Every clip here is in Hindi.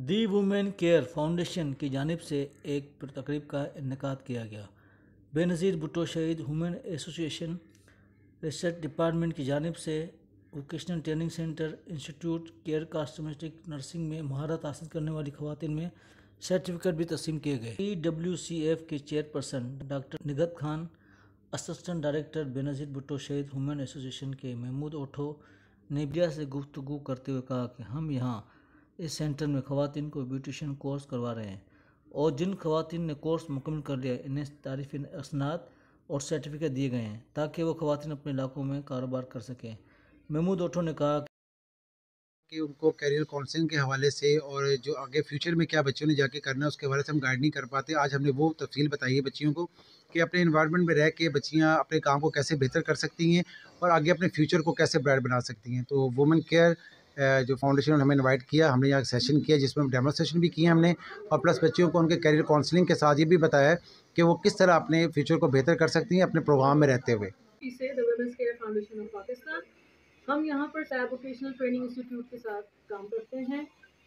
दी वुमेन केयर फाउंडेशन की जानिब से एक तकरीब का इनेकाद किया गया। बेनज़ीर भुट्टो शहीद वुमेन एसोसिएशन रिसर्च डिपार्टमेंट की जानिब से vocational training centre institute care cosmetic nursing में महारत हासिल करने वाली खवातीन में सर्टिफिकेट भी तस्लीम किए गए। EWCF के chairperson doctor निगत Khan, assistant director Benazir Bhutto शहीद वुमेन एसोसिएशन के महमूद ओठो ने मीडिया से गुफ्तगू करते हुए कहा कि हम यहाँ इस सेंटर में खवातीन को ब्यूटिशियन कोर्स करवा रहे हैं और जिन खवातीन ने कोर्स मुकम्मल कर लिया इन्हें तारीफ़ी असनाद और सर्टिफिकेट दिए गए हैं ताकि वो खवातीन अपने इलाकों में कारोबार कर सकें। महमूद ओठो ने कहा कि उनको करियर काउंसलिंग के हवाले से और जो आगे फ्यूचर में क्या बच्चों ने जाके करना है उसके हवाले से हम गाइड नहीं कर पाते। आज हमने वो तफसील बताई है बच्चियों को कि अपने इन्वायरमेंट में रह के बच्चियाँ अपने काम को कैसे बेहतर कर सकती हैं और आगे अपने फ्यूचर को कैसे ब्राइट बना सकती हैं। तो वुमेन केयर जो फाउंडेशन ने हमें इनवाइट किया, हमने यहाँ सेशन किया जिसमें डेमोस्ट्रेशन भी किए हमने और प्लस बच्चियों को उनके करियर काउंसलिंग के साथ ये भी बताया कि वो किस तरह अपने फ्यूचर को बेहतर कर सकती हैं अपने प्रोग्राम में रहते हुए। हम यहाँ पर सैब वोकेशनल ट्रेनिंग इंस्टीट्यूट के साथ काम करते हैं।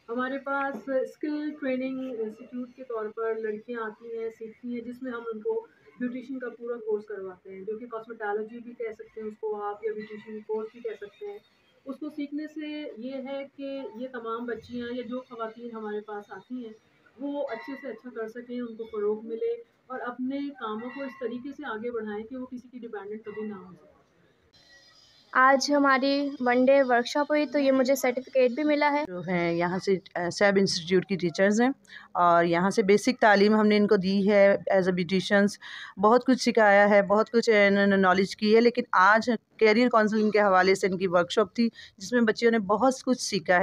हमारे पास स्किल ट्रेनिंग इंस्टीट्यूट के तौर पर लड़कियाँ आती हैं, सीखती हैं, जिसमें हम उनको ब्यूटिशियन का पूरा कोर्स करवाते हैं, जो कि कॉस्मेटोलॉजी भी कह सकते हैं उसको आप, या ब्यूटिशियन कोर्स भी कह सकते हैं। उसको सीखने से ये है कि ये तमाम बच्चियाँ या जो ख़वातीन हमारे पास आती हैं वो अच्छे से अच्छा कर सकें, उनको फ़रोग़ मिले और अपने कामों को इस तरीके से आगे बढ़ाएँ कि वो किसी की डिपेंडेंट कभी ना हो सकें। आज हमारी वन डे वर्कशॉप हुई तो ये मुझे सर्टिफिकेट भी मिला है। जो हैं यहाँ से सैब इंस्टीट्यूट की टीचर्स हैं और यहाँ से बेसिक तालीम हमने इनको दी है एज अ ब्यूटिशियंस। बहुत कुछ सिखाया है, बहुत कुछ नॉलेज की है। लेकिन आज कैरियर काउंसलिंग के हवाले से इनकी वर्कशॉप थी जिसमें बच्चियों ने बहुत कुछ सीखा है।